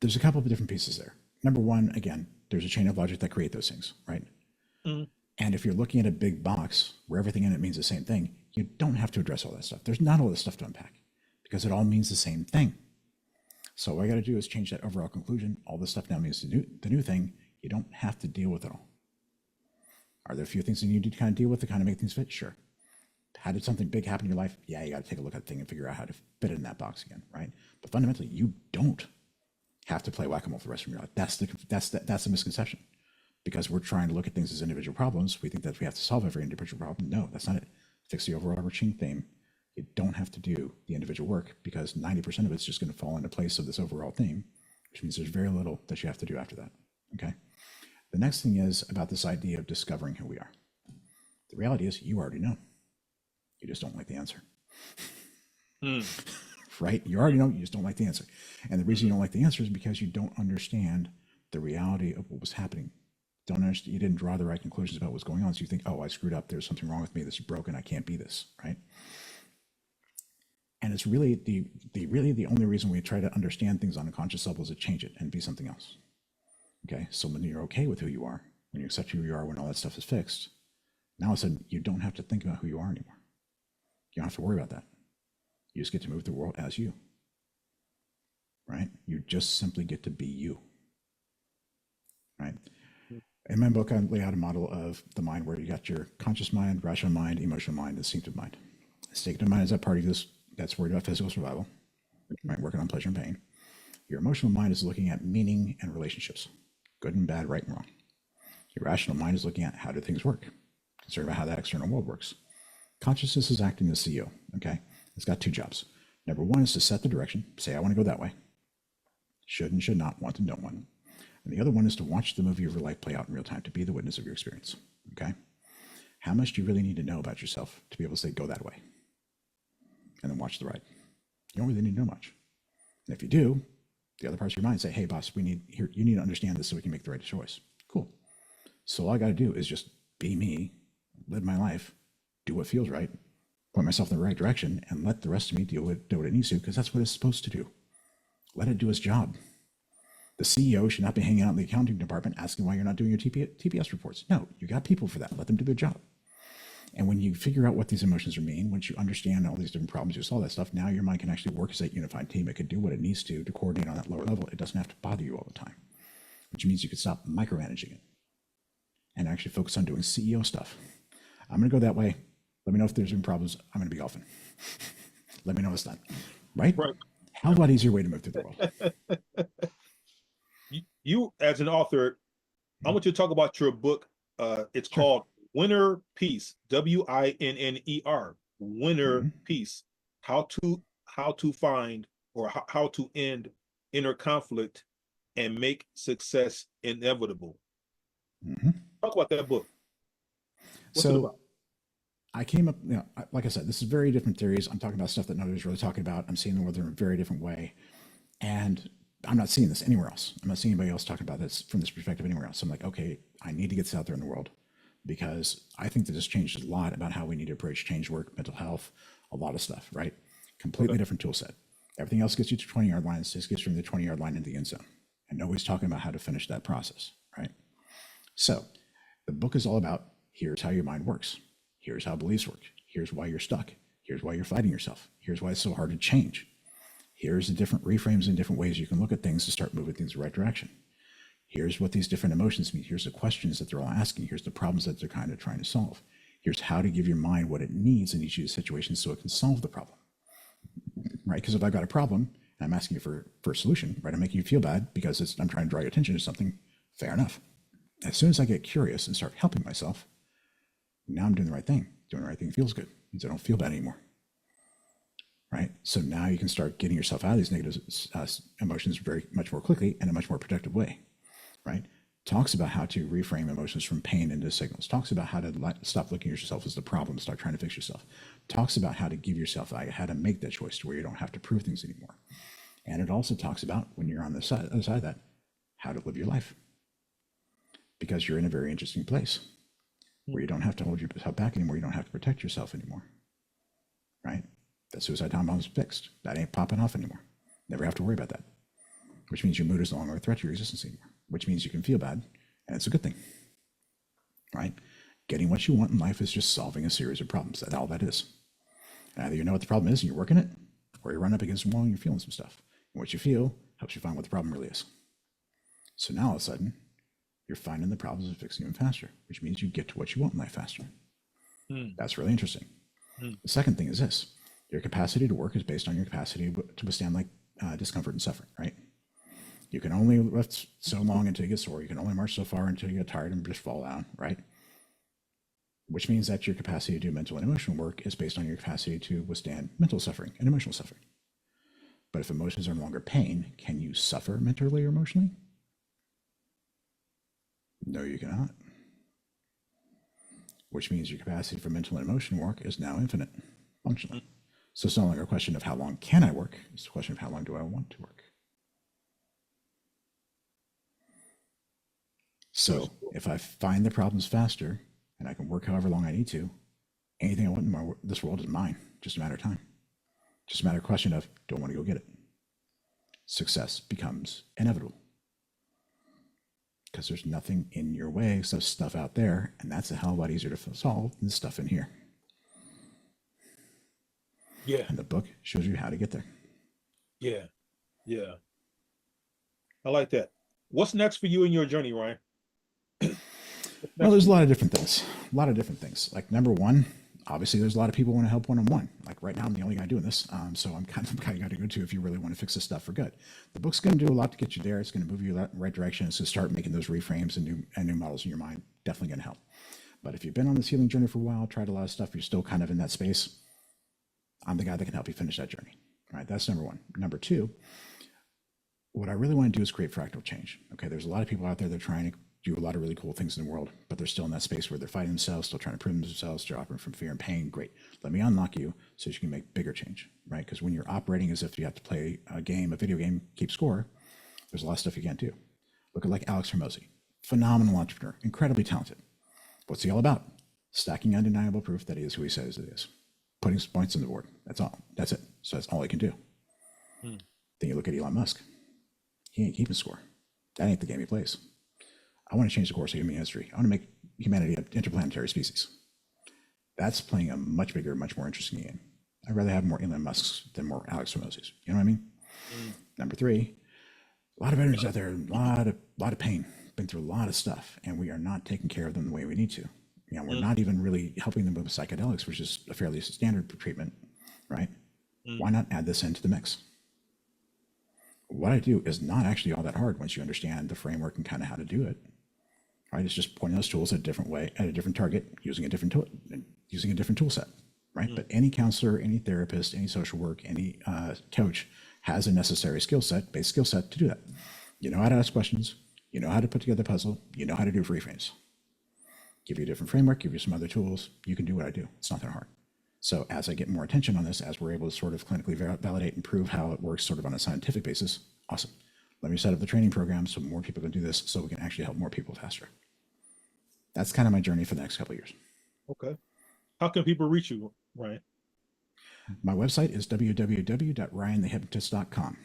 B: There's a couple of different pieces there. Number one, again, there's a chain of logic that create those things, right?
A: Mm.
B: And if you're looking at a big box where everything in it means the same thing, you don't have to address all that stuff. There's not all this stuff to unpack because it all means the same thing. So what I got to do is change that overall conclusion. All this stuff now means the new thing. You don't have to deal with it all. Are there a few things that you need to kind of deal with to kind of make things fit? Sure. How did something big happen in your life? Yeah, you got to take a look at the thing and figure out how to fit it in that box again, right? But fundamentally, you don't have to play whack-a-mole for the rest of your life. That's the misconception. Because we're trying to look at things as individual problems, we think that we have to solve every individual problem. No, that's not it. Fix the overarching theme. You don't have to do the individual work because 90% of it's just going to fall into place of this overall theme, which means there's very little that you have to do after that. Okay. The next thing is about this idea of discovering who we are. The reality is you already know. You just don't like the answer. Right? You already know, you just don't like the answer. And the reason you don't like the answer is because you don't understand the reality of what was happening. Don't understand, you didn't draw the right conclusions about what's going on. So you think, oh, I screwed up. There's something wrong with me. This is broken. I can't be this, right? And it's really the only reason we try to understand things on a conscious level is to change it and be something else. Okay. So when you're okay with who you are, when you accept who you are, when all that stuff is fixed, now all of a sudden you don't have to think about who you are anymore. You don't have to worry about that. You just get to move through the world as you, right? You just simply get to be you, right? In my book, I lay out a model of the mind where you got your conscious mind, rational mind, emotional mind, instinctive mind. Instinctive mind is that part of this that's worried about physical survival, right? Working on pleasure and pain. Your emotional mind is looking at meaning and relationships, good and bad, right and wrong. Your rational mind is looking at how do things work, concerned about how that external world works. Consciousness is acting as CEO, okay? It's got two jobs. Number one is to set the direction, say, I want to go that way. Should and should not, want and don't want. And the other one is to watch the movie of your life play out in real time, to be the witness of your experience, okay? How much do you really need to know about yourself to be able to say, go that way? And then watch the ride. You don't really need to know much. And if you do, the other parts of your mind say, hey, boss, you need to understand this so we can make the right choice. Cool. So all I got to do is just be me, live my life, do what feels right, point myself in the right direction, and let the rest of me do what it needs to, because that's what it's supposed to do. Let it do its job. The CEO should not be hanging out in the accounting department asking why you're not doing your TPS reports. No, you got people for that. Let them do their job. And when you figure out what these emotions are mean, once you understand all these different problems, you solve that stuff, now your mind can actually work as that unified team. It can do what it needs to coordinate on that lower level. It doesn't have to bother you all the time, which means you can stop micromanaging it and actually focus on doing CEO stuff. I'm going to go that way. Let me know if there's any problems. I'm going to be golfing. Let me know it's done. Right? Hell of a lot easier way to move through the world.
A: You, as an author, I want you to talk about your book. It's called Winner Peace, WINNER, Winner Peace. How to find or how to end inner conflict and make success inevitable. Talk about that book. What's it about?
B: I came up, like I said, this is very different theories. I'm talking about stuff that nobody's really talking about. I'm seeing the world in a very different way. And I'm not seeing this anywhere else. I'm not seeing anybody else talking about this from this perspective anywhere else. So I'm like, okay, I need to get this out there in the world, because I think that this changed a lot about how we need to approach change work, mental health, a lot of stuff, right? Completely different tool set. Everything else gets you to 20-yard lines. This gets from the 20-yard line into the end zone. And nobody's talking about how to finish that process, right? So the book is all about, here's how your mind works. Here's how beliefs work. Here's why you're stuck. Here's why you're fighting yourself. Here's why it's so hard to change. Here's the different reframes and different ways you can look at things to start moving things in the right direction. Here's what these different emotions mean. Here's the questions that they're all asking. Here's the problems that they're kind of trying to solve. Here's how to give your mind what it needs in each of these situations so it can solve the problem, right? Because if I've got a problem and I'm asking you for a solution, right, I'm making you feel bad because I'm trying to draw your attention to something, fair enough. As soon as I get curious and start helping myself, now I'm doing the right thing. Doing the right thing feels good. It means I don't feel bad anymore, right? So now you can start getting yourself out of these negative emotions very much more quickly in a much more productive way, right? Talks about how to reframe emotions from pain into signals. Talks about how to stop looking at yourself as the problem, start trying to fix yourself. Talks about how to give yourself how to make that choice to where you don't have to prove things anymore. And it also talks about, when you're on the other side of that, how to live your life, because you're in a very interesting place where you don't have to hold yourself back anymore. You don't have to protect yourself anymore, right? That suicide time bomb's fixed. That ain't popping off anymore. Never have to worry about that, which means your mood is no longer a threat to your existence anymore, which means you can feel bad, and it's a good thing, right? Getting what you want in life is just solving a series of problems. That's all that is. And either you know what the problem is and you're working it, or you run up against the wall and you're feeling some stuff. And what you feel helps you find what the problem really is. So now all of a sudden, you're finding the problems and fixing them faster, which means you get to what you want in life faster. That's really interesting. The second thing is this: your capacity to work is based on your capacity to withstand discomfort and suffering, right? You can only lift so long until you get sore. You can only march so far until you get tired and just fall down, right? Which means that your capacity to do mental and emotional work is based on your capacity to withstand mental suffering and emotional suffering. But if emotions are no longer pain, can you suffer mentally or emotionally? No, you cannot. Which means your capacity for mental and emotional work is now infinite, functionally. So it's no longer a question of how long can I work, it's a question of how long do I want to work. So if I find the problems faster and I can work however long I need to, anything I want in this world is mine, just a matter of time. Just a matter of question of, do I want to go get it? Success becomes inevitable, because there's nothing in your way, so stuff out there, and that's a hell of a lot easier to solve than stuff in here.
A: Yeah.
B: And the book shows you how to get there.
A: Yeah. Yeah. I like that. What's next for you in your journey, Ryan?
B: Well, there's a lot of different things. Like, number one, obviously there's a lot of people who want to help one-on-one. Like right now, I'm the only guy doing this. So I'm kind of got to go to if you really want to fix this stuff for good. The book's going to do a lot to get you there. It's going to move you in the right direction. It's going to start making those reframes and new models in your mind. Definitely going to help. But if you've been on this healing journey for a while, tried a lot of stuff, you're still kind of in that space, I'm the guy that can help you finish that journey. All right, that's number one. Number two, what I really want to do is create fractal change. Okay, there's a lot of people out there that are trying to do a lot of really cool things in the world, but they're still in that space where they're fighting themselves, still trying to prove themselves, they're operating from fear and pain. Great. Let me unlock you so you can make bigger change, right? Because when you're operating as if you have to play a video game, keep score, there's a lot of stuff you can't do. Look at like Alex Hormozi, phenomenal entrepreneur, incredibly talented. What's he all about? Stacking undeniable proof that he is who he says it is. Putting points on the board. That's all. That's it. So that's all he can do. Then you look at Elon Musk. He ain't keeping score. That ain't the game he plays. I want to change the course of human history. I want to make humanity an interplanetary species. That's playing a much bigger, much more interesting game. I'd rather have more Elon Musks than more Alex Hormozis. You know what I mean? Number three, a lot of veterans out there, a lot of pain, been through a lot of stuff, and we are not taking care of them the way we need to. You know, we're not even really helping them with psychedelics, which is a fairly standard treatment, right? Why not add this into the mix? What I do is not actually all that hard once you understand the framework and kind of how to do it. Right? It's just pointing those tools at a different way, at a different target, using a different tool set, right? But any counselor, any therapist, any social work, any coach has a necessary base skill set to do that. You know how to ask questions, you know how to put together a puzzle, you know how to do reframes. give you a different framework, give you some other tools. You can do what I do. It's not that hard. So as I get more attention on this, as we're able to sort of clinically validate and prove how it works sort of on a scientific basis, awesome. Let me set up the training program so more people can do this so we can actually help more people faster. That's kind of my journey for the next couple of years.
A: Okay. How can people reach you, Ryan?
B: My website is www.ryanthehypnotist.com.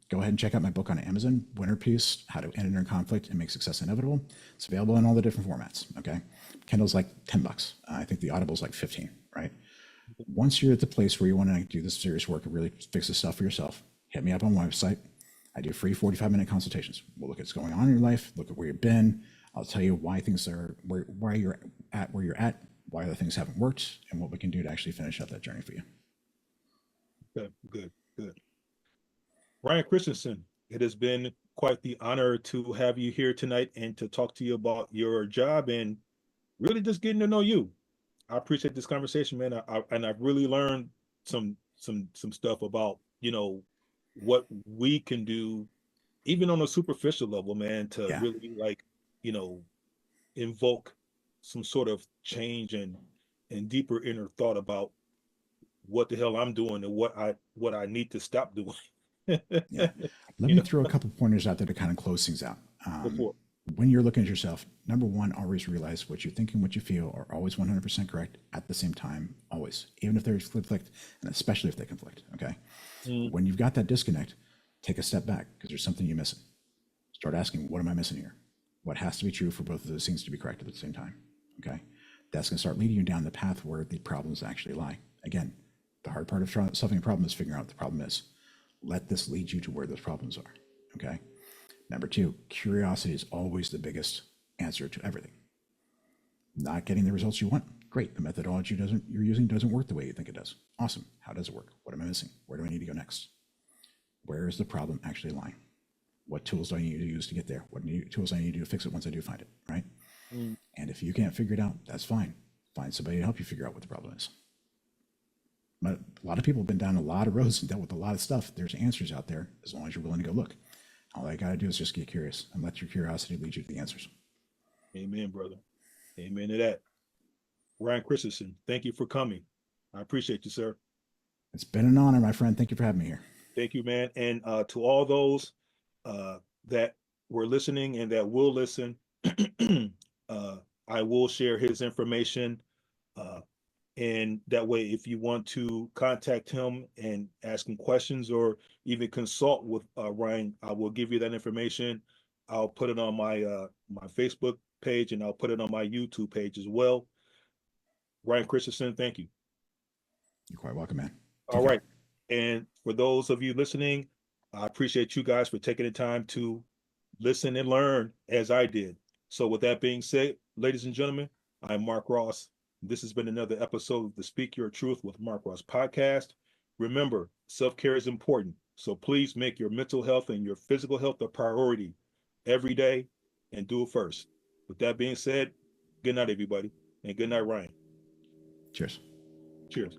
B: Go ahead and check out my book on Amazon, Winner Peace, How to Enter Conflict and Make Success Inevitable. It's available in all the different formats, okay? Kindle's like $10. I think the Audible's like 15, right? Once you're at the place where you want to do this serious work and really fix this stuff for yourself, hit me up on my website. I do free 45-minute consultations. We'll look at what's going on in your life, look at where you've been. I'll tell you why things are, why you're at where you're at, why other things haven't worked, and what we can do to actually finish up that journey for you.
A: Good, good, good. Ryan Christensen, it has been quite the honor to have you here tonight and to talk to you about your job and really just getting to know you. I appreciate this conversation, man. I've really learned some stuff about, you know, what we can do, even on a superficial level, man, to really like, you know, invoke some sort of change and deeper inner thought about what the hell I'm doing and what I need to stop doing.
B: Yeah. Let me throw a couple pointers out there to kind of close things out. When you're looking at yourself, number one, always realize what you think and what you feel are always 100% correct at the same time, always, even if there's conflict, and especially if they conflict, okay? When you've got that disconnect, take a step back because there's something you're missing. Start asking, what am I missing here? What has to be true for both of those things to be correct at the same time, okay? That's going to start leading you down the path where the problems actually lie. Again, the hard part of solving a problem is figuring out what the problem is. Let this lead you to where those problems are, okay? Number two, curiosity is always the biggest answer to everything. Not getting the results you want, great. The methodology you're using doesn't work the way you think it does. Awesome. How does it work? What am I missing? Where do I need to go next? Where is the problem actually lying? What tools do I need to use to get there? What tools I need to do to fix it once I do find it, right? And if you can't figure it out, that's fine. Find somebody to help you figure out what the problem is. But a lot of people have been down a lot of roads and dealt with a lot of stuff. There's answers out there as long as you're willing to go look. All I got to do is just get curious and let your curiosity lead you to the answers.
A: Amen, brother. Amen to that. Ryan Christensen, thank you for coming. I appreciate you, sir.
B: It's been an honor, my friend. Thank you for having me here.
A: Thank you, man. And to all those that were listening and that will listen, I will share his information. And that way, if you want to contact him and ask him questions or even consult with Ryan, I will give you that information. I'll put it on my my Facebook page and I'll put it on my YouTube page as well. Ryan Christensen, thank you.
B: You're quite welcome, man.
A: All right. And for those of you listening, I appreciate you guys for taking the time to listen and learn as I did. So with that being said, ladies and gentlemen, I'm Mark Ross. This has been another episode of the Speak Your Truth with Mark Ross podcast. Remember, self-care is important. So please make your mental health and your physical health a priority every day and do it first. With that being said, good night, everybody. And good night, Ryan.
B: Cheers.
A: Cheers.